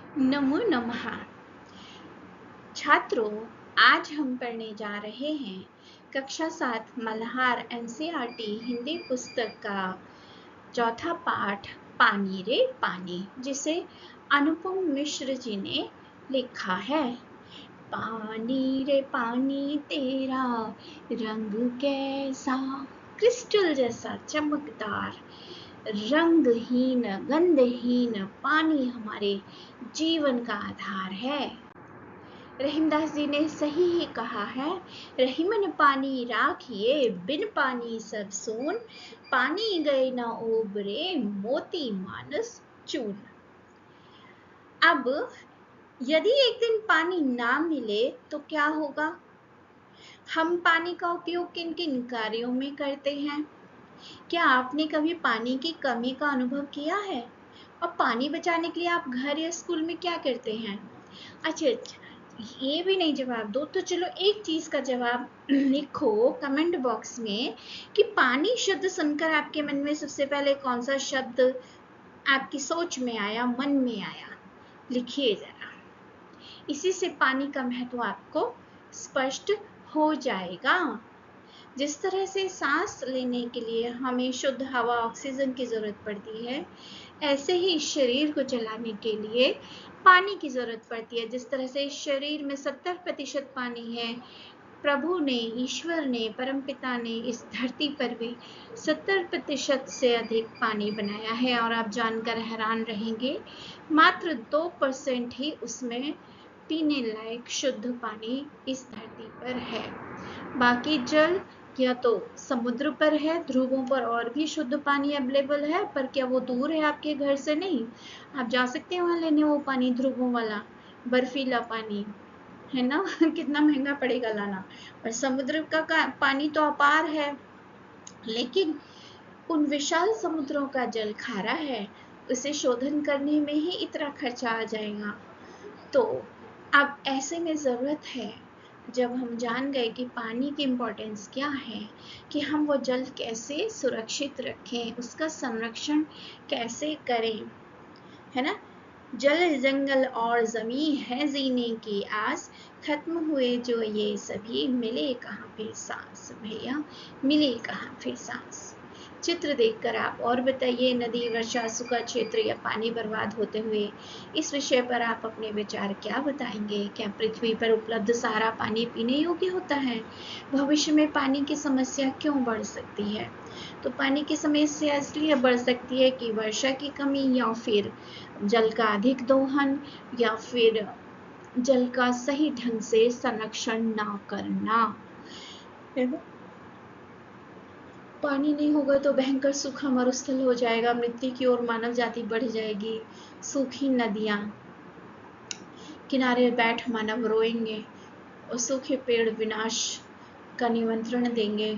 नमो नमः। छात्रों, आज हम पढ़ने जा रहे हैं कक्षा 7 मल्हार एनसीईआरटी हिंदी पुस्तक का चौथा पाठ पानी रे पानी, जिसे अनुपम मिश्र जी ने लिखा है। पानी रे पानी तेरा रंग कैसा, क्रिस्टल जैसा चमकदार, रंगहीन गंधहीन पानी हमारे जीवन का आधार है। रहीमदास जी ने सही ही कहा है, रहीमन पानी राखिए बिन पानी सब सून, पानी गए न ओबरे मोती मानस चून। अब यदि एक दिन पानी ना मिले तो क्या होगा? हम पानी का उपयोग किन किन कार्यों में करते हैं? क्या आपने कभी पानी की कमी का अनुभव किया है? और पानी बचाने के लिए आप घर या स्कूल में क्या करते हैं? अच्छा, ये भी नहीं जवाब दो तो चलो एक चीज का जवाब लिखो कमेंट बॉक्स में कि पानी शब्द सुनकर आपके मन में सबसे पहले कौन सा शब्द आपकी सोच में आया, मन में आया। लिखिए जरा, इसी से पानी का महत्व आपको स्पष्ट हो जाएगा। जिस तरह से सांस लेने के लिए हमें शुद्ध हवा ऑक्सीजन की जरूरत पड़ती है, ऐसे ही शरीर को चलाने के लिए पानी की जरूरत पड़ती है। जिस तरह से शरीर में 70% पानी है, प्रभु ने, ईश्वर ने, परमपिता ने इस धरती पर भी 70% से अधिक पानी बनाया है। और आप जानकर हैरान रहेंगे, मात्र 2% ही उसमें पीने लायक शुद्ध पानी इस धरती पर है। बाकी जल या तो समुद्र पर है, ध्रुवों पर और भी शुद्ध पानी अवेलेबल है, पर क्या वो दूर है आपके घर से? नहीं, आप जा सकते हैं वहां लेने वो पानी, ध्रुवों वाला बर्फीला पानी, है ना? कितना महंगा पड़ेगा लाना। और समुद्र का पानी तो अपार है, लेकिन उन विशाल समुद्रों का जल खारा है, उसे शोधन करने में ही इतना खर्चा आ जाएगा। तो अब ऐसे में ज़रूरत है, जब हम जान गए कि पानी की इम्पोर्टेंस क्या है, कि हम वो जल कैसे सुरक्षित रखें, उसका संरक्षण कैसे करें, है ना? जल जंगल और ज़मीं है जीने की आस, खत्म हुए जो ये सभी, मिले कहाँ फिर सांस भैया, मिले कहाँ फिर सांस। चित्र देखकर आप और बताइए, नदी, वर्षा, सूखा क्षेत्र या पानी बर्बाद होते हुए, इस विषय पर आप अपने विचार क्या बताएंगे? क्या पृथ्वी पर उपलब्ध सारा पानी पीने योग्य होता है? भविष्य में पानी की समस्या क्यों बढ़ सकती है? तो पानी की समस्या इसलिए बढ़ सकती है कि वर्षा की कमी, या फिर जल का अधिक दोहन, या फिर जल का सही ढंग से संरक्षण ना करना, है ना? पानी नहीं होगा तो भयंकर सूखा मरुस्थल हो जाएगा, मृत्यु की ओर मानव जाति बढ़ जाएगी। सूखी नदियां किनारे बैठ मानव रोएंगे, और सूखे पेड़ विनाश का निमंत्रण देंगे,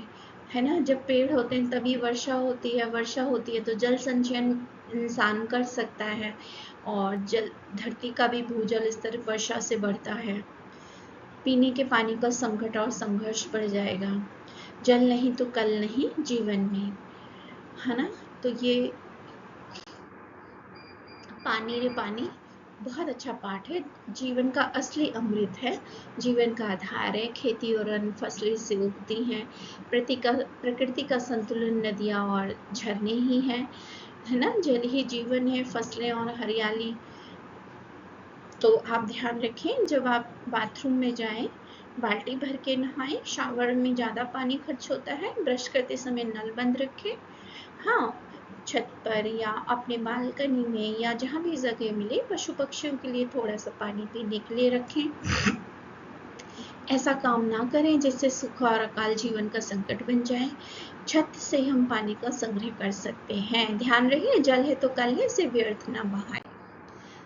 है ना? जब पेड़ होते हैं तभी वर्षा होती है, वर्षा होती है तो जल संचयन इंसान कर सकता है, और जल धरती का भी भूजल स्तर वर्षा से बढ़ता है। पीने के पानी का संकट और संघर्ष बढ़ जाएगा। जल नहीं तो कल नहीं जीवन में, है ना? तो ये पानी रे पानी बहुत अच्छा पाठ है। जीवन का असली अमृत है, जीवन का आधार है। खेती और अन्य फसलें से उगती हैं। प्रकृति का संतुलन नदियाँ और झरने ही हैं, है ना? जल ही जीवन है, फसलें और हरियाली। तो आप ध्यान रखें, जब आप बाथरूम में जाएं, बाल्टी भर के नहाएं। शावर में ज़्यादा पानी खर्च होता है, ब्रश करते समय नल बंद रखें। हाँ, छत पर या अपने बालकनी में या जहाँ भी जगह मिले, पशु पक्षियों के लिए थोड़ा सा पानी पीने के लिए रखें। ऐसा काम ना करें जिससे सूखा और अकाल जीवन का संकट बन जाए। छत से हम पानी का संग्रह कर सकते हैं। ध्यान रहे, जल है तो कल है, इसे व्यर्थ ना बहाएं।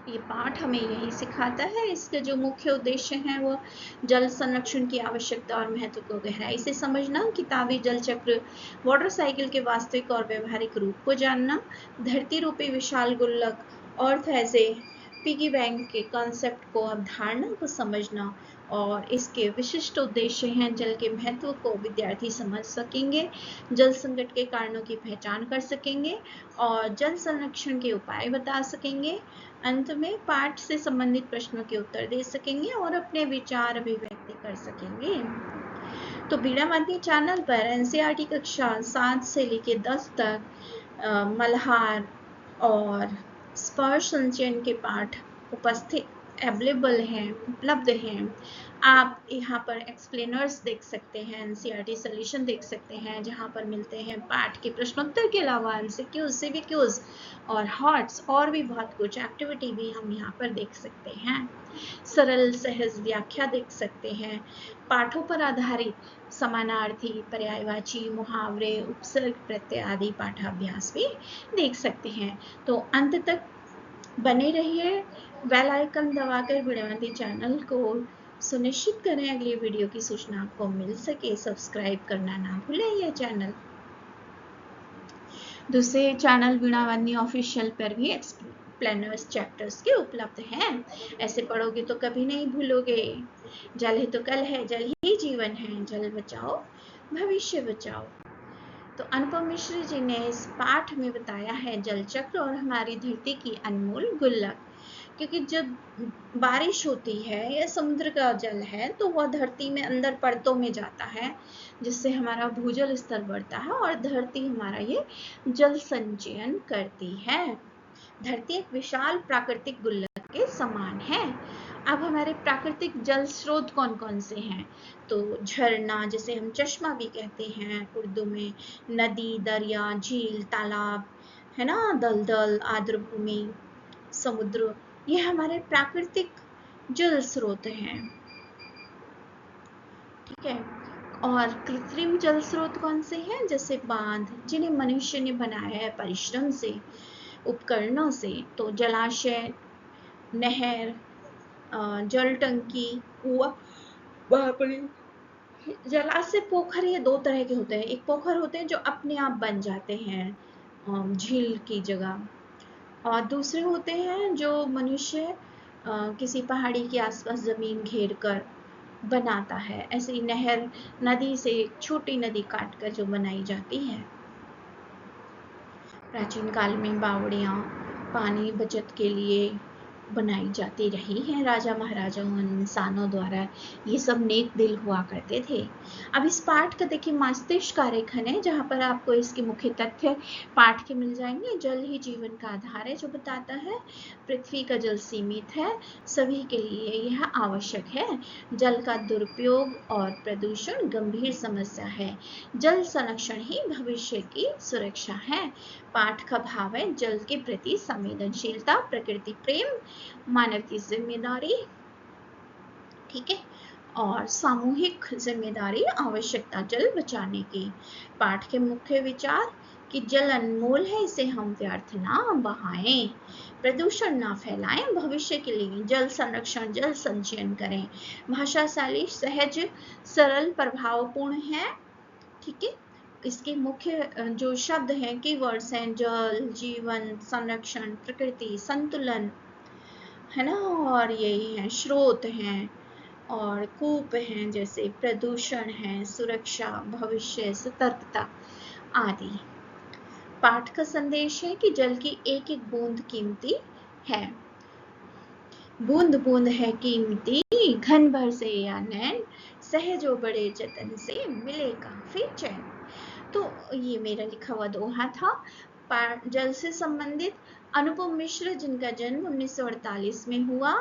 ये पाठ हमें यही सिखाता है। इसके जो मुख्य उद्देश्य हैं वो जल संरक्षण की आवश्यकता और महत्व को गहराई से समझना, किताबी जल चक्र वाटर साइकिल के वास्तविक और व्यवहारिक रूप को जानना, धरती रूपी विशाल गुल्लक earth as a piggy bank के कॉन्सेप्ट को, अवधारणा को समझना और इसके विशिष्ट उद्देश्य हैं। जल के महत्व को विद्यार्थी समझ सकेंगे, जल संकट के कारणों की पहचान कर सकेंगे और जल संरक्षण के उपाय बता सकेंगे। अंत में पाठ से संबंधित प्रश्नों के उत्तर दे सकेंगे और अपने विचार अभिव्यक्ति कर सकेंगे। तो बीड़ा वाणी चैनल पर एनसीईआरटी कक्षा 7 से लेकर 10 तक मल्हार और स्पर्श संचयन के पाठ अवेलेबल हैं, उपलब्ध हैं। आप यहाँ पर एक्सप्लेनर्स देख सकते हैं, एनसीईआरटी सॉल्यूशन देख सकते हैं, जहाँ पर मिलते हैं पाठ के प्रश्नोत्तर के अलावा एमसीक्यूज, सीवीक्यूज और हॉट्स और भी बहुत कुछ एक्टिविटी भी हम यहाँ पर देख सकते हैं। सरल सहज व्याख्या देख सकते हैं, पाठों पर आधारित समानार्थी, पर्यायवाची, मुहावरे, उपसर्ग, प्रत्यय आदि पाठाभ्यास भी देख सकते हैं। तो अंत तक बने रहिए, बेल आइकन दबाकर बीड़ावती चैनल को सुनिश्चित करें अगली वीडियो की सूचना आपको मिल सके। सब्सक्राइब करना ना भूलें यह चैनल। दूसरे चैनल बीड़ावती ऑफिशियल पर भी एक्सप्लेनर्स चैप्टर्स के उपलब्ध हैं। ऐसे पढ़ोगे तो कभी नहीं भूलोगे। जल है तो कल है, जल ही जीवन है, जल बचाओ भविष्य बचाओ। तो अनुपम मिश्र जी ने इस पाठ में बताया है जल चक्र और हमारी धरती की अनमोल गुल्लक। क्योंकि जब बारिश होती है या समुद्र का जल है तो वह धरती में अंदर परतों में जाता है, जिससे हमारा भूजल स्तर बढ़ता है और धरती हमारा ये जल संचयन करती है। धरती एक विशाल प्राकृतिक गुल्लक के समान है। अब हमारे प्राकृतिक जल स्रोत कौन कौन से हैं? तो झरना, जिसे हम चश्मा भी कहते हैं उर्दू में, नदी, दरिया, झील, तालाब, है ना, दलदल, आर्द्र भूमि, समुद्र, ये हमारे प्राकृतिक जल स्रोत हैं। ठीक है। और कृत्रिम जल स्रोत कौन से हैं? जैसे बांध, जिन्हें मनुष्य ने बनाया है परिश्रम से, उपकरणों से। तो जलाशय, नहर, जल टंकी, कुआं, जलाशय, पोखर, ये दो तरह के होते हैं। एक पोखर होते हैं जो अपने आप बन जाते हैं झील की जगह, और दूसरे होते हैं जो मनुष्य किसी पहाड़ी के आसपास जमीन घेर कर बनाता है। ऐसे ही नहर, नदी से छोटी नदी काटकर जो बनाई जाती है। प्राचीन काल में बावड़ियाँ पानी बचत के लिए बनाई जाती रही हैं राजा महाराजाओं, इंसानों द्वारा। ये सब नेक दिल हुआ करते थे। अब इस पाठ का देखिए मस्तिष्क आरेखन है, जहाँ पर आपको इसके मुख्य तथ्य पाठ के मिल जाएंगे। जल ही जीवन का आधार है, जो बताता है पृथ्वी का जल सीमित है, सभी के लिए यह आवश्यक है। जल का दुरुपयोग और प्रदूषण गंभीर समस्या है। जल संरक्षण ही भविष्य की सुरक्षा है। पाठ का भाव है जल के प्रति संवेदनशीलता, प्रकृति प्रेम, मानव की जिम्मेदारी, ठीक है, और सामूहिक जिम्मेदारी, आवश्यकता जल बचाने की। पाठ के मुख्य विचार कि जल अनमोल है, इसे हम व्यर्थ ना बहाएं, प्रदूषण ना फैलाएं, भविष्य के लिए जल संरक्षण, जल संचयन करें। भाषा शैली सहज, सरल, प्रभावपूर्ण है। ठीक है। इसके मुख्य जो शब्द हैं, कीवर्ड्स हैं, जल, जीवन, संरक्षण, प्रकृति, संतुलन, है ना, और यही है स्रोत हैं, और कूप हैं, जैसे प्रदूषण है, सुरक्षा, भविष्य, सतर्कता आदि। पाठ का संदेश है कि जल की एक एक बूंद कीमती है। बूंद बूंद है कीमती, घन भर से या नैन, सहजो बड़े जतन से मिले काफी चैन। तो ये मेरा लिखा हुआ दोहा था जल से संबंधित। अनुपम मिश्र, जिनका जन्म 1948 में हुआ,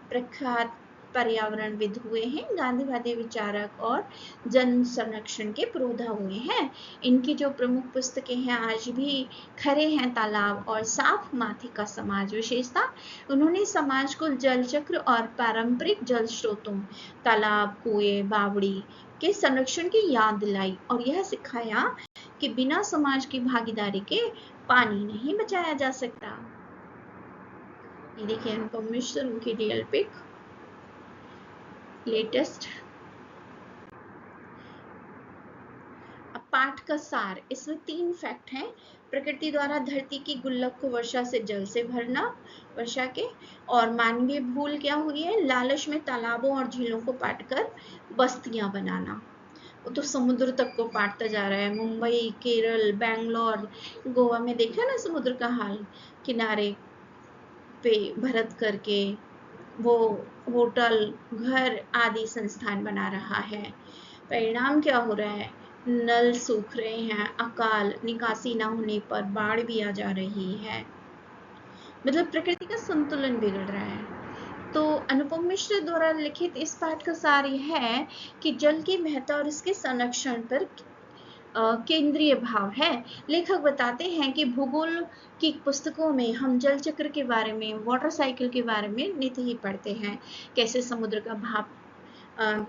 प्रख्यात पर्यावरणविद हुए हैं, गांधीवादी विचारक और जन संरक्षण के पुरोधा हुए हैं। इनकी जो प्रमुख पुस्तकें हैं आज भी खरे हैं, तालाब और साफ माथी का समाज विशेषता। उन्होंने समाज को जल चक्र और पारंपरिक जल स्रोतों, तालाब, कुएं, बावड़ी के संरक्षण की याद दिलाई और यह सिखाया कि बिना समाज की भागीदारी के पानी नहीं बचाया जा सकता। ये देखिए अनुपम मिश्र, उनकी रियल पिक लेटेस्ट। अब पाठ का सार, इसमें 3 फैक्ट हैं। प्रकृति द्वारा धरती की गुल्लक को वर्षा से जल से भरना, वर्षा के, और मानवीय भूल क्या हुई है, लालच में तालाबों और झीलों को पाटकर बस्तियां बनाना। वो तो समुद्र तक को पाटता जा रहा है। मुंबई, केरल, बैंगलोर, गोवा में देखा ना समुद्र का हाल, किनारे पे भरत करके वो होटल, घर आदि संस्थान बना रहा है। परिणाम क्या हो रहा है, नल सूख रहे हैं, अकाल, निकासी न होने पर बाढ़ भी आ जा रही है, मतलब प्रकृति का संतुलन बिगड़ रहा है। तो अनुपम मिश्र द्वारा लिखित इस पाठ का सार यह है कि जल की महत्ता और इसके संरक्षण पर केंद्रीय भाव है। लेखक बताते हैं कि भूगोल की पुस्तकों में हम जल चक्र के बारे में, वाटर साइकिल के बारे में नित्य ही पढ़ते हैं, कैसे समुद्र का भाप,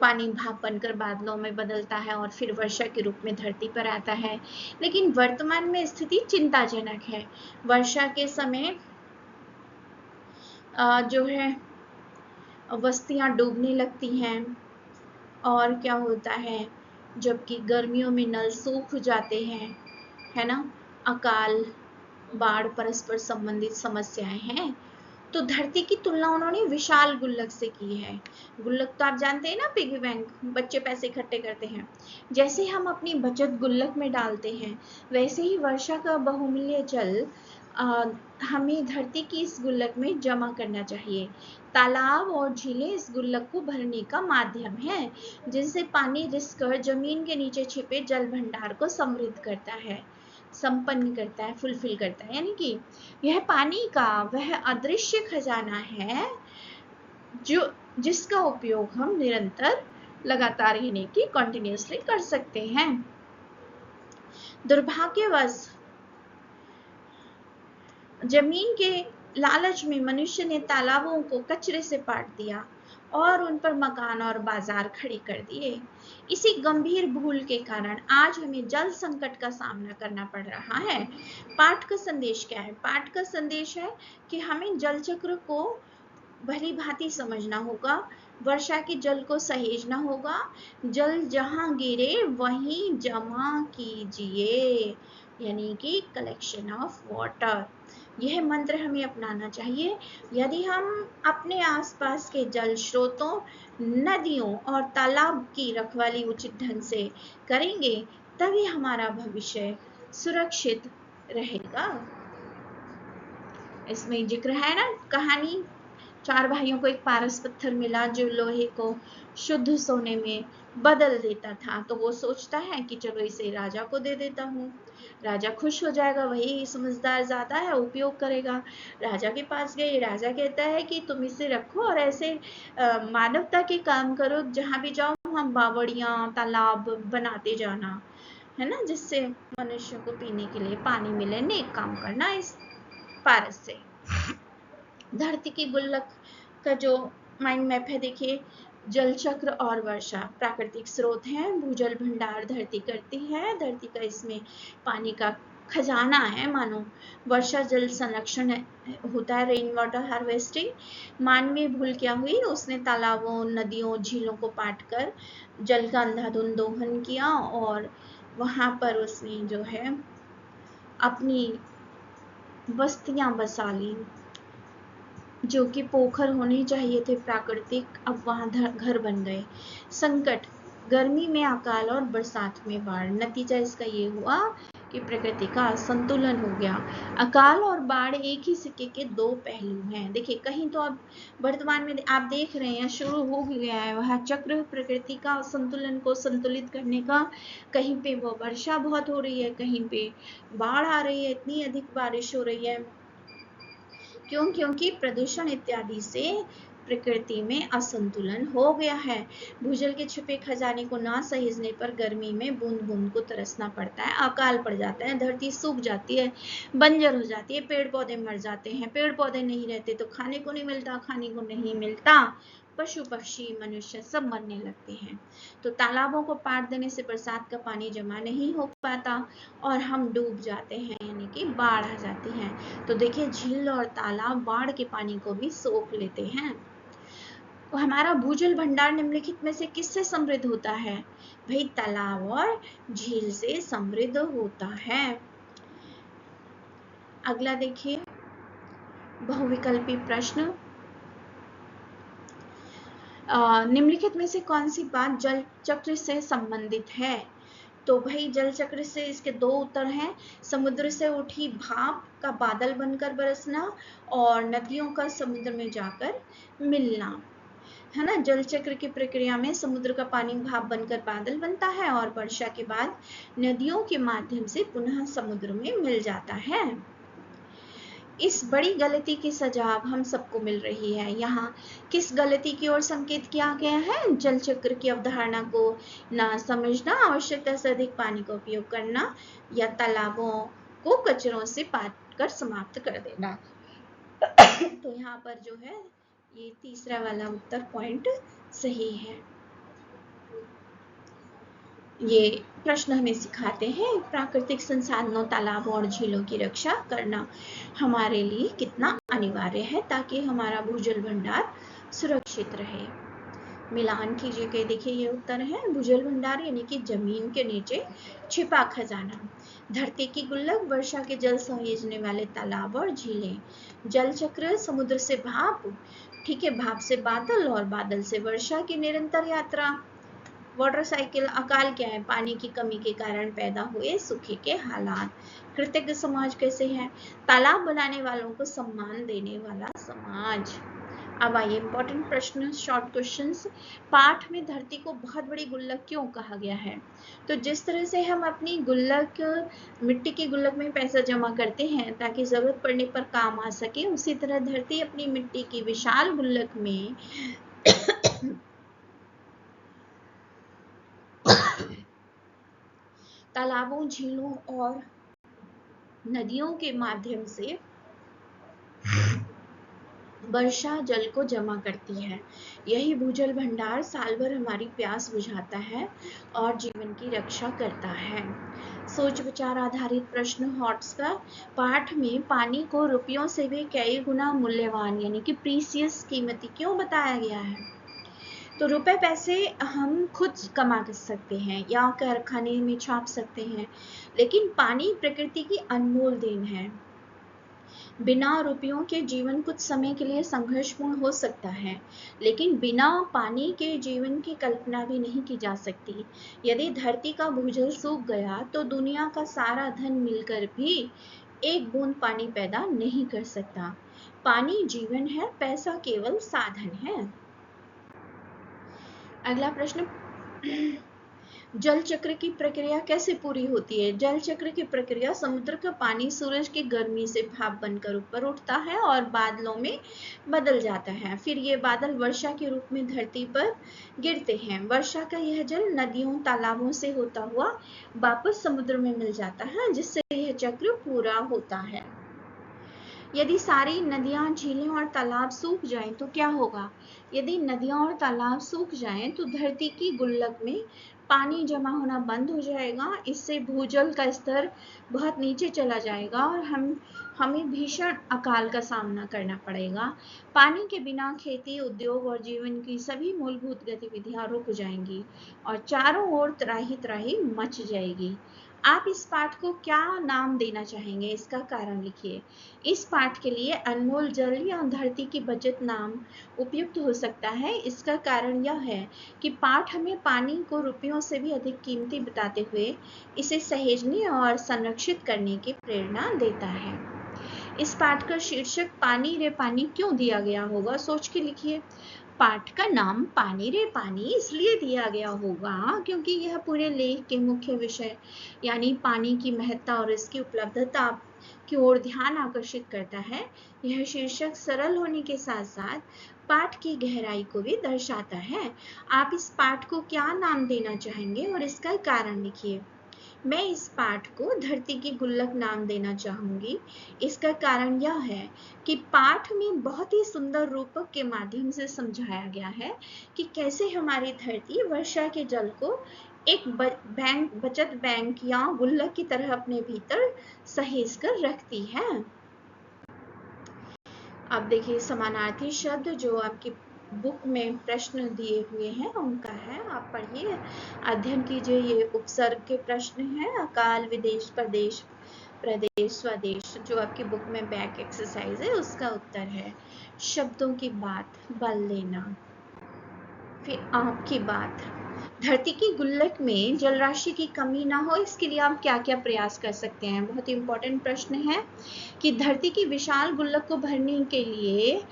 पानी भाप बनकर बादलों में बदलता है और फिर वर्षा के रूप में धरती पर आता है। लेकिन वर्तमान में स्थिति चिंताजनक है। वर्षा के समय जो है बस्तियां डूबने लगती हैं, और क्या होता है, जबकि गर्मियों में नल सूख जाते हैं, है ना। अकाल, बाढ़ परस्पर संबंधित समस्याएं हैं। तो धरती की तुलना उन्होंने विशाल गुल्लक से की है। गुल्लक तो आप जानते हैं ना, पिगी बैंक, बच्चे पैसे इकट्ठे करते हैं। जैसे हम अपनी बचत गुल्लक में डालते हैं, वैसे ही वर्षा का बहुमूल्य जल हमें धरती की इस गुल्लक में जमा करना चाहिए। तालाब और झीलें इस गुल्लक को भरने का माध्यम है, जिनसे पानी रिसकर जमीन के नीचे छिपे जल भंडार को समृद्ध करता है, संपन्न करता है, फुलफिल करता है। यानी कि यह पानी का वह अदृश्य खजाना है जो जिसका उपयोग हम निरंतर, लगातार यानी कि कंटिन्यूअसली कर सकते हैं। दुर्भाग्यवश जमीन के लालच में मनुष्य ने तालाबों को कचरे से पाट दिया और उन पर मकान और बाजार खड़े कर दिए। इसी गंभीर भूल के कारण आज हमें जल संकट का सामना करना पड़ रहा है। पाठ का संदेश क्या है? पाठ का संदेश है कि हमें जल चक्र को भली भांति समझना होगा, वर्षा के जल को सहेजना होगा, जल जहां गिरे वहीं जमा कीजिए, यानी कि कलेक्शन ऑफ वाटर। यह मंत्र हमें अपनाना चाहिए। यदि हम अपने आसपास के जल स्रोतों, नदियों और तालाब की रखवाली उचित ढंग से करेंगे, तभी हमारा भविष्य सुरक्षित रहेगा। इसमें जिक्र है ना कहानी, 4 भाइयों को एक पारस पत्थर मिला जो लोहे को शुद्ध सोने में बदल देता था। तो वो सोचता है कि चलो इसे राजा को दे देता हूँ, राजा खुश हो जाएगा, वही समझदार ज्यादा है, उपयोग करेगा। राजा के पास गए, राजा कहता है कि तुम इसे रखो और ऐसे मानवता के काम करो, जहां भी जाओ हम बावड़ियां, तालाब बनाते जाना, है ना, जिससे मनुष्य को पीने के लिए पानी मिले। नेक काम करना इस पारस से। धरती की गुल्लक का जो माइंड मैप है, देखिए, जल चक्र और वर्षा प्राकृतिक स्रोत हैं, भूजल भंडार धरती करती है, धरती का इसमें पानी का खजाना है मानो। वर्षा जल संरक्षण होता है, रेन वाटर हार्वेस्टिंग। मानवीय भूल क्या हुई, उसने तालाबों, नदियों, झीलों को पाट कर जल का अंधाधुंध दोहन किया और वहां पर उसने जो है अपनी बस्तियां बसा ली, जो कि पोखर होने चाहिए थे प्राकृतिक, अब वहां घर बन गए। संकट, गर्मी में अकाल और बरसात में बाढ़। नतीजा इसका ये हुआ कि प्रकृति का असंतुलन हो गया। अकाल और बाढ़ एक ही सिक्के के 2 पहलू हैं। देखिए, कहीं तो अब वर्तमान में आप देख रहे हैं शुरू हो गया है वह चक्र प्रकृति का असंतुलन को संतुलित करने का। कहीं पे वो वर्षा बहुत हो रही है, कहीं पे बाढ़ आ रही है, इतनी अधिक बारिश हो रही है। क्यों? क्योंकि प्रदूषण इत्यादि से प्रकृति में असंतुलन हो गया है। भूजल के छुपे खजाने को ना सहेजने पर गर्मी में बूंद बूंद को तरसना पड़ता है, अकाल पड़ जाता है, धरती सूख जाती है, बंजर हो जाती है, पेड़ पौधे मर जाते हैं, पेड़ पौधे नहीं रहते तो खाने को नहीं मिलता, खाने को नहीं मिलता, पशु पक्षी मनुष्य सब मरने लगते हैं। तो तालाबों को पाट देने से बरसात का पानी जमा नहीं हो पाता और हम डूब जाते हैं, यानी कि बाढ़ आ जाती है। तो देखिए, झील और तालाब बाढ़ के पानी को भी सोख लेते हैं। हमारा भूजल भंडार निम्नलिखित में से किससे समृद्ध होता है? भाई तालाब और झील से समृद्ध होता है। अगला देखिए बहुविकल्पी प्रश्न। निम्नलिखित में से कौन सी बात जल चक्र से संबंधित है? तो भाई जल चक्र से इसके दो उत्तर हैं, समुद्र से उठी भाप का बादल बनकर बरसना और नदियों का समुद्र में जाकर मिलना, है ना। जल चक्र की प्रक्रिया में समुद्र का पानी भाप बनकर बादल बनता है और वर्षा के बाद नदियों के माध्यम से पुनः समुद्र में मिल जाता है। इस बड़ी गलती की सजा अब हम सबको मिल रही है। यहाँ किस गलती की ओर संकेत किया गया है? जल चक्र की अवधारणा को ना समझना, आवश्यकता से अधिक पानी का उपयोग करना या तालाबों को कचरों से पाट कर समाप्त कर देना। तो यहाँ पर जो है ये तीसरा वाला उत्तर पॉइंट सही है। ये प्रश्न हमें सिखाते हैं प्राकृतिक संसाधनों, तालाबों और झीलों की रक्षा करना हमारे लिए कितना अनिवार्य है ताकि हमारा भूजल भंडार सुरक्षित रहे। मिलान कीजिए। देखिए ये उत्तर है भूजल भंडार यानी कि जमीन के नीचे छिपा खजाना, धरती की गुल्लक, वर्षा के जल सहेजने वाले तालाब और झीलें, जल चक्र, समुद्र से भाप, ठीक है, भाप से बादल और बादल से वर्षा की निरंतर यात्रा, वाटर साइकिल, अकाल क्या है? पानी की कमी के कारण पैदा हुए सूखे के हालात, कृतज्ञ समाज कैसे है? तालाब बनाने वालों को सम्मान देने वाला समाज। अब आइए इंपॉर्टेंट प्रश्न, शॉर्ट क्वेश्चंस। पाठ में धरती को बहुत बड़ी गुल्लक क्यों कहा गया है? तो जिस तरह से हम अपनी गुल्लक, मिट्टी की गुल्लक में पैसा जमा करते हैं ताकि जरूरत पड़ने पर काम आ सके, उसी तरह धरती अपनी मिट्टी की विशाल गुल्लक में तालाबों, झीलों और नदियों के माध्यम से वर्षा जल को जमा करती है। यही भूजल भंडार साल भर हमारी प्यास बुझाता है और जीवन की रक्षा करता है। सोच विचार आधारित प्रश्न हॉट्स का। पाठ में पानी को रुपयों से भी कई गुना मूल्यवान यानी कि प्रीसियस, कीमती क्यों बताया गया है? तो रुपए पैसे हम खुद कमा सकते हैं या कारखाने में छाप सकते हैं, लेकिन पानी प्रकृति की अनमोल देन है। बिना रुपयों के जीवन कुछ समय के लिए संघर्षपूर्ण हो सकता है, लेकिन बिना पानी के जीवन की कल्पना भी नहीं की जा सकती। यदि धरती का भूजल सूख गया तो दुनिया का सारा धन मिलकर भी एक बूंद पानी पैदा नहीं कर सकता। पानी जीवन है, पैसा केवल साधन है। अगला प्रश्न, जल चक्र की प्रक्रिया कैसे पूरी होती है? जल चक्र की प्रक्रिया, समुद्र का पानी सूरज की गर्मी से भाप बनकर ऊपर उठता है और बादलों में बदल जाता है। फिर ये बादल वर्षा के रूप में धरती पर गिरते हैं। वर्षा का यह जल नदियों, तालाबों से होता हुआ वापस समुद्र में मिल जाता है, जिससे यह चक्र पूरा होता है। यदि सारी नदियां, झीलें और तालाब सूख जाएं तो क्या होगा? यदि नदियां और तालाब सूख जाएं तो धरती की गुल्लक में पानी जमा होना बंद हो जाएगा। इससे भूजल का स्तर बहुत नीचे चला जाएगा और हमें भीषण अकाल का सामना करना पड़ेगा। पानी के बिना खेती, उद्योग और जीवन की सभी मूलभूत गतिविधियां रुक जाएंगी और चारों ओर त्राही त्राही मच जाएगी। आप इस पाठ को क्या नाम देना चाहेंगे? इसका कारण लिखिए। इस पाठ के लिए अनमोल जल या धरती की बचत नाम उपयुक्त हो सकता है। इसका कारण यह है कि पाठ हमें पानी को रुपयों से भी अधिक कीमती बताते हुए इसे सहेजने और संरक्षित करने की प्रेरणा देता है। इस पाठ का शीर्षक पानी रे पानी क्यों दिया गया होगा? सोच के लिखिए। पाठ का नाम पानी रे पानी इसलिए दिया गया होगा क्योंकि यह पूरे लेख के मुख्य विषय यानी पानी की महत्ता और इसकी उपलब्धता की ओर ध्यान आकर्षित करता है। यह शीर्षक सरल होने के साथ साथ पाठ की गहराई को भी दर्शाता है। आप इस पाठ को क्या नाम देना चाहेंगे और इसका कारण लिखिए। मैं इस पाठ को धरती की गुल्लक नाम देना चाहूंगी। इसका कारण यह है कि पाठ में बहुत ही सुंदर रूपक के माध्यम से समझाया गया है कि कैसे हमारी धरती वर्षा के जल को एक बचत बैंक या गुल्लक की तरह अपने भीतर सहेज कर रखती है। अब देखिए समानार्थी शब्द जो आपकी बुक में प्रश्न दिए हुए हैं उनका है, आप पढ़िए, अध्ययन कीजिए। ये उपसर्ग के प्रश्न हैं। अकाल, विदेश, प्रदेश, प्रदेश, स्वदेश, जो आपकी बुक में बैक एक्सरसाइज है उसका उत्तर है। शब्दों की बात, बल लेना। फिर आपकी बात, धरती की गुल्लक में जल राशि की कमी ना हो इसके लिए आप क्या क्या प्रयास कर सकते हैं। बहुत ही इंपॉर्टेंट प्रश्न है कि धरती की विशाल गुल्लक को भरने के लिए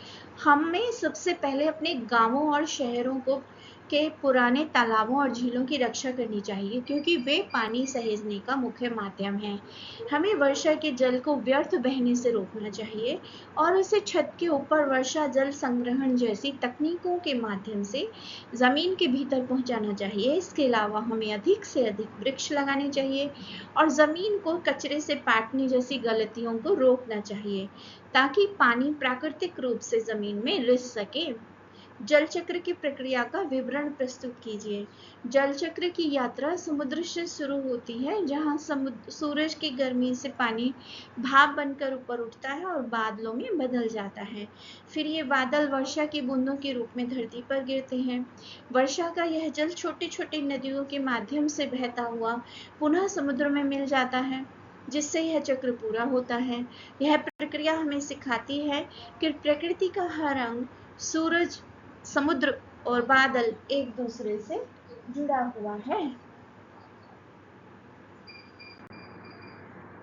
हमें सबसे पहले अपने गांवों और शहरों को के पुराने तालाबों और झीलों की रक्षा करनी चाहिए, क्योंकि वे पानी सहेजने का मुख्य माध्यम है। हमें वर्षा के जल को व्यर्थ बहने से रोकना चाहिए और उसे छत के ऊपर वर्षा जल संग्रहण जैसी तकनीकों के माध्यम से जमीन के भीतर पहुंचाना चाहिए। इसके अलावा हमें अधिक से अधिक वृक्ष लगाने चाहिए और जमीन को कचरे से पाटने जैसी गलतियों को रोकना चाहिए, ताकि पानी प्राकृतिक रूप से जमीन में रिस सके। जल चक्र की प्रक्रिया का विवरण प्रस्तुत कीजिए। जल चक्र की यात्रा समुद्र से शुरू होती है, जहां सूरज की गर्मी से पानी भाप बनकर ऊपर उठता है और बादलों में बदल जाता है। फिर ये बादल वर्षा की बूंदों के रूप में धरती पर गिरते हैं। वर्षा का यह जल छोटी छोटी नदियों के माध्यम से बहता हुआ पुनः समुद्र में मिल जाता है, जिससे यह चक्र पूरा होता है। यह प्रक्रिया हमें सिखाती है कि प्रकृति का हर अंग, सूरज, समुद्र और बादल एक दूसरे से जुड़ा हुआ है।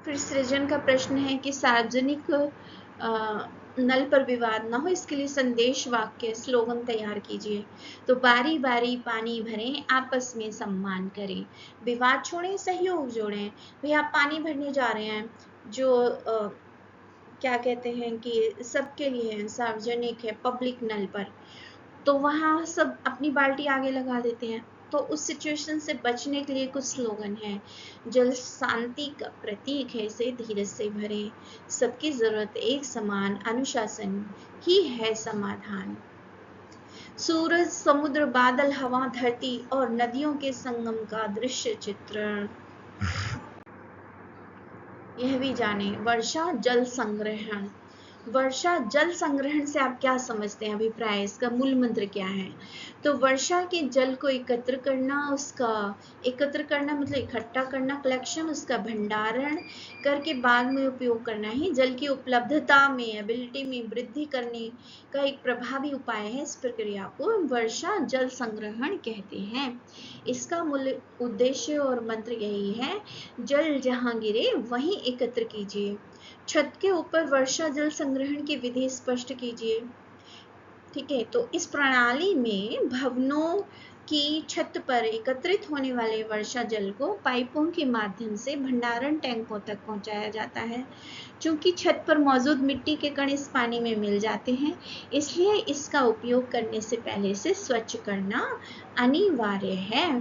फिर सृजन का प्रश्न है कि सार्वजनिक नल पर विवाद ना हो इसके लिए संदेश वाक्य स्लोगन तैयार कीजिए। तो बारी बारी पानी भरें, आपस में सम्मान करें, विवाद छोड़ें, सहयोग जोड़ें। भैया आप पानी भरने जा रहे हैं, जो क्या कहते हैं कि सबके लिए है, सार्वजनिक है, पब्लिक नल पर, तो वहाँ सब अपनी बाल्टी आगे लगा देते हैं। तो उस सिचुएशन से बचने के लिए कुछ स्लोगन है। जल शांति का प्रतीक है, इसे धीरज से भरें, सबकी जरूरत एक समान, अनुशासन ही है समाधान। सूरज, समुद्र, बादल, हवा, धरती और नदियों के संगम का दृश्य चित्रण। यह भी जाने वर्षा जल संग्रहण। वर्षा जल संग्रहण से आप क्या समझते हैं, अभिप्राय, इसका मूल मंत्र क्या है? तो वर्षा के जल को एकत्र करना, मतलब इकट्ठा करना, कलेक्शन, उसका भंडारण करके बाद में उपयोग करना ही जल की उपलब्धता में, एबिलिटी में वृद्धि करने का एक प्रभावी उपाय है। इस प्रक्रिया को वर्षा जल संग्रहण कहते हैं। इसका मूल उद्देश्य और मंत्र यही है, जल जहां गिरे वहीं एकत्र कीजिए। छत के ऊपर वर्षा जल संग्रहण की विधि स्पष्ट कीजिए। ठीक है, तो इस प्रणाली में भवनों की छत पर एकत्रित होने वाले वर्षा जल को पाइपों के माध्यम से भंडारण टैंकों तक पहुंचाया जाता है। चूंकि छत पर मौजूद मिट्टी के कण इस पानी में मिल जाते हैं, इसलिए इसका उपयोग करने से पहले इसे स्वच्छ करना अनिवार्य है।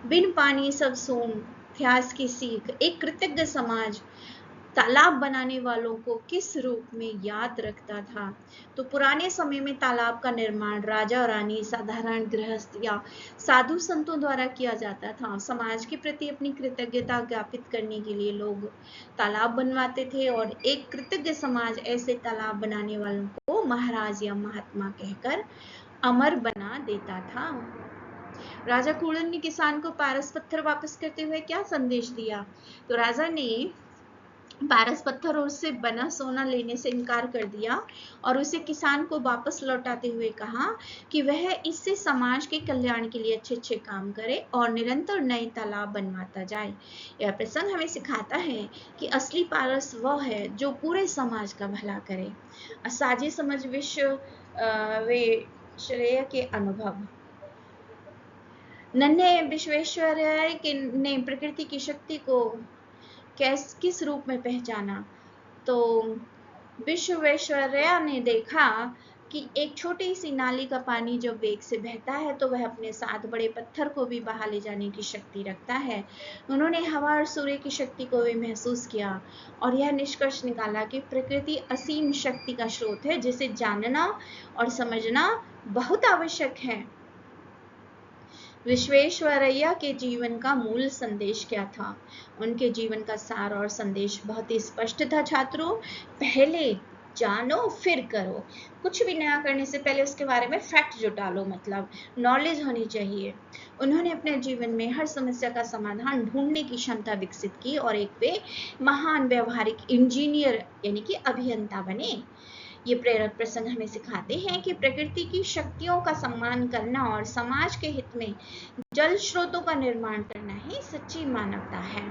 बिन पानी सब सून, इतिहास की सीख। एक कृतज्ञ समाज तालाब बनाने वालों को किस रूप में याद रखता था? तो पुराने समय में तालाब का निर्माण राजा और रानी, साधारण गृहस्थ या साधु संतों द्वारा किया जाता था। समाज के प्रति अपनी कृतज्ञता ज्ञापित करने के लिए लोग तालाब बनवाते थे और एक कृतज्ञ समाज ऐसे तालाब बनाने वालों को महाराज या महात्मा कहकर अमर बना देता था। राजा कुड़न ने किसान को पारस पत्थर वापस करते हुए क्या संदेश दिया? तो राजा ने पारस पत्थर और उससे बना सोना लेने से इनकार कर दिया और उसे किसान को वापस लौटाते हुए कहा कि वह इससे समाज के कल्याण के लिए अच्छे अच्छे काम करे और निरंतर नए तालाब बनवाता जाए। यह प्रसंग हमें सिखाता है कि असली पारस वह है जो पूरे समाज का भला करे। साझी समझ विश्व वे श्रेय के अनुभव। नन्हे विश्वेश्वरैया ने प्रकृति की शक्ति को किस रूप में पहचाना? तो विश्वेश्वरैया ने देखा कि एक छोटी सी नाली का पानी जब वेग से बहता है तो वह अपने साथ बड़े पत्थर को भी बहा ले जाने की शक्ति रखता है। उन्होंने हवा और सूर्य की शक्ति को भी महसूस किया और यह निष्कर्ष निकाला कि प्रकृति असीम शक्ति का स्रोत है, जिसे जानना और समझना बहुत आवश्यक है। विश्वेश्वरैया के जीवन का मूल संदेश क्या था? उनके जीवन का सार और संदेश बहुत ही स्पष्ट था छात्रों। पहले जानो फिर करो। कुछ भी नया करने से पहले उसके बारे में फैक्ट जुटा लो, मतलब नॉलेज होनी चाहिए। उन्होंने अपने जीवन में हर समस्या का समाधान ढूंढने की क्षमता विकसित की और एक वे महान व्यवहारिक इंजीनियर यानी कि अभियंता बने। ये प्रेरक प्रसंग हमें सिखाते हैं कि प्रकृति की शक्तियों का सम्मान करना और समाज के हित में जल स्रोतों का निर्माण करना ही सच्ची मानवता है।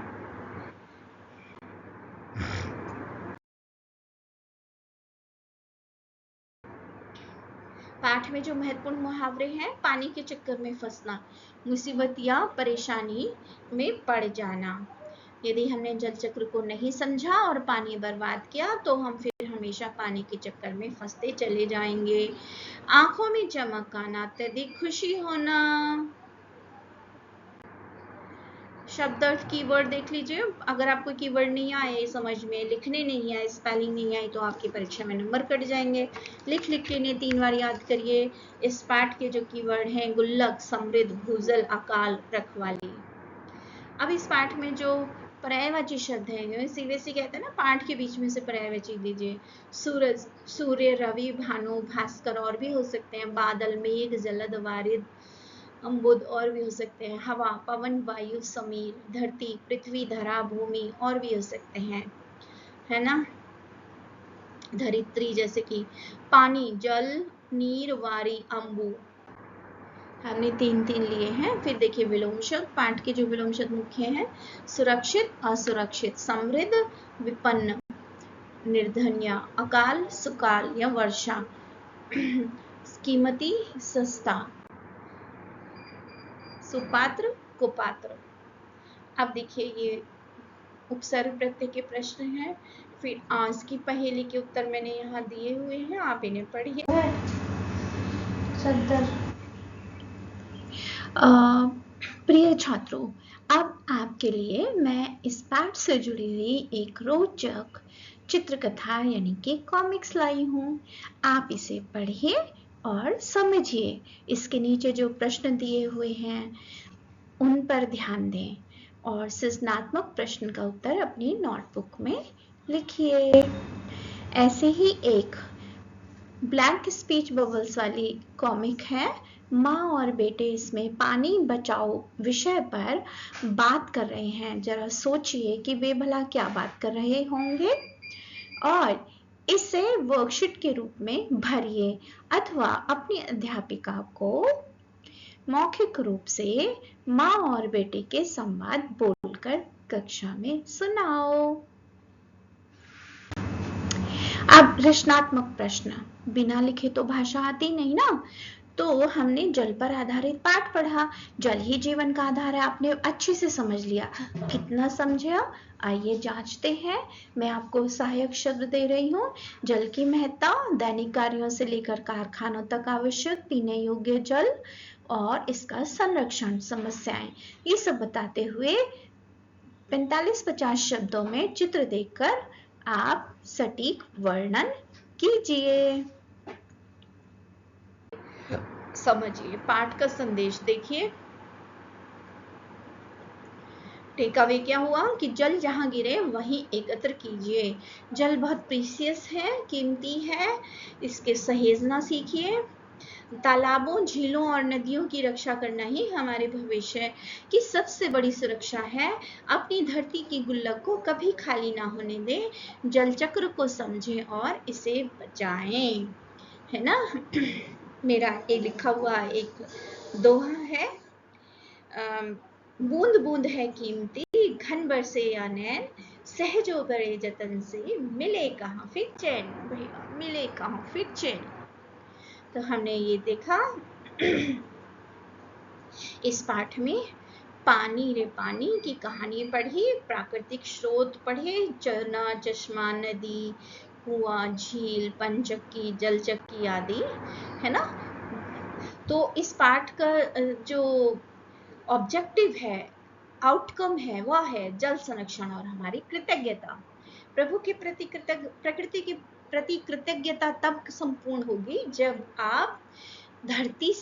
पाठ में जो महत्वपूर्ण मुहावरे हैं, पानी के चक्कर में फंसना, मुसीबत या परेशानी में पड़ जाना। यदि हमने जल चक्र को नहीं समझा और पानी बर्बाद किया तो हम फिर हमेशा पानी के चक्कर में फंसते चले जाएंगे। आंखों में चमक आना, अत्यधिक खुशी होना। शब्द अर्थ कीवर्ड देख लीजिए। अगर आपको कीवर्ड नहीं आए समझ में, लिखने नहीं आए, स्पेलिंग नहीं आई, तो आपकी परीक्षा में नंबर कट जाएंगे। लिख लिख के इन्हें 3 बार याद करिए। इस पाठ के जो कीवर्ड हैं, गुल्लक, समृद्ध, भूजल, अकाल, रखवाली। अब इस पाठ में जो पर्यायवाची शब्द है, सीबीएसई कहते हैं ना पाठ के बीच में से पर्यायवाची लीजिए। सूरज, सूर्य, रवि, भानु, भास्कर और भी हो सकते हैं। बादल, मेघ, जलद, वारिद, अम्बुद और भी हो सकते हैं। हवा, पवन, वायु, समीर, धरती, पृथ्वी, धरा, भूमि और भी हो सकते हैं, है ना। धरित्री जैसे कि पानी, जल, नीर, वारी, अम्बु, हमने 3 लिए हैं। फिर देखिए विलोम शब्द। पाठ के जो विलोम शब्द मुख्य हैं, सुरक्षित, असुरक्षित, समृद्ध, विपन्न, निर्धन्य, अकाल, सुकाल या वर्षा, कीमती, सस्ता, सुपात्र, कुपात्र। अब देखिए ये उपसर्ग प्रत्यय के प्रश्न हैं। फिर आज की पहेली के उत्तर मैंने यहाँ दिए हुए हैं, आप इन्हें पढ़िए। प्रिय छात्रों, अब आपके लिए मैं इस पाठ से जुड़ी हुई एक रोचक चित्रकथा यानी कि कॉमिक्स लाई हूँ। आप इसे पढ़िए और समझिए। इसके नीचे जो प्रश्न दिए हुए हैं उन पर ध्यान दें और सृजनात्मक प्रश्न का उत्तर अपनी नोटबुक में लिखिए। ऐसे ही एक ब्लैंक स्पीच बबल्स वाली कॉमिक है। माँ और बेटे इसमें पानी बचाओ विषय पर बात कर रहे हैं। जरा सोचिए कि वे भला क्या बात कर रहे होंगे और इसे वर्कशीट के रूप में भरिए अथवा अपनी अध्यापिका को मौखिक रूप से माँ और बेटे के संवाद बोलकर कक्षा में सुनाओ। अब रचनात्मक प्रश्न। बिना लिखे तो भाषा आती नहीं ना, तो हमने जल पर आधारित पाठ पढ़ा। जल ही जीवन का आधार है, आपने अच्छे से समझ लिया। कितना समझे? आइए जांचते हैं। मैं आपको सहायक शब्द दे रही हूँ। जल की महत्ता, दैनिक कार्यों से लेकर कारखानों तक आवश्यक पीने योग्य जल और इसका संरक्षण, समस्याएं, ये सब बताते हुए 45-50 शब्दों में चित्र देखकर आप सटीक वर्णन कीजिए। समझिए पाठ का संदेश देखिए। टेक अवे क्या हुआ कि जल जहां गिरे वहीं एकत्र कीजिए। जल बहुत प्रीशियस है, कीमती है, इसके सहेजना सीखिए। तालाबों, झीलों और नदियों की रक्षा करना ही हमारे भविष्य की सबसे बड़ी सुरक्षा है। अपनी धरती की गुल्लक को कभी खाली ना होने दें। जल चक्र को समझें और इसे बचाएं, है ना। मेरा ये लिखा हुआ एक दोहा है, बूंद बूंद है कीमती, घन बरसे या नैन, सहजो बड़े जतन से, मिले कहाँ फिर चैन। भैया मिले कहाँ फिर चैन। तो हमने ये देखा इस पाठ में पानी रे पानी की कहानी पढ़ी, प्राकृतिक स्रोत पढ़े, झरना, चश्मा, नदी, कुआं, झील, पंचक्की, जलचक्की आदि, है ना। तो इस पाठ का जो ऑब्जेक्टिव है, आउटकम है, वह है जल संरक्षण और हमारी कृतज्ञता। प्रभु के प्रति प्रकृति के प्रति कृतज्ञता तब संपूर्ण होगी जब आप धरती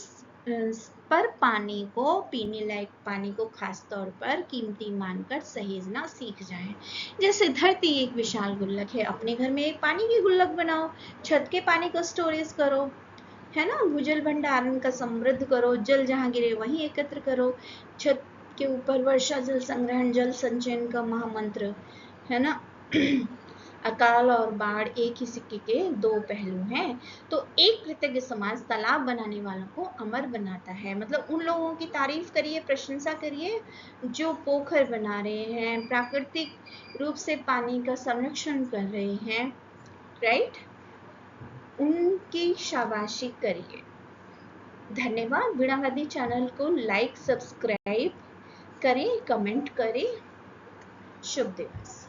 पर पानी को, पीने लायक पानी को खास तौर पर कीमती मानकर सहेजना सीख जाएं। जैसे धरती एक विशाल गुल्लक है, अपने घर में एक पानी की गुल्लक बनाओ, छत के पानी को स्टोरेज करो, है ना, भूजल भंडारण का समृद्ध करो, जल जहाँ गिरे वहीं एकत्र करो। छत के ऊपर वर्षा जल संग्रहण, जल संचयन का महामंत्र, है ना। अकाल और बाढ़ एक ही सिक्के के दो पहलू हैं। तो एक कृतज्ञ समाज तालाब बनाने वालों को अमर बनाता है। मतलब उन लोगों की तारीफ करिए, प्रशंसा करिए जो पोखर बना रहे हैं, प्राकृतिक रूप से पानी का संरक्षण कर रहे हैं, राइट, उनकी शाबाशी करिए। धन्यवाद। वीणावादी चैनल को लाइक, सब्सक्राइब करें, कमेंट करें। शुभ दिवस।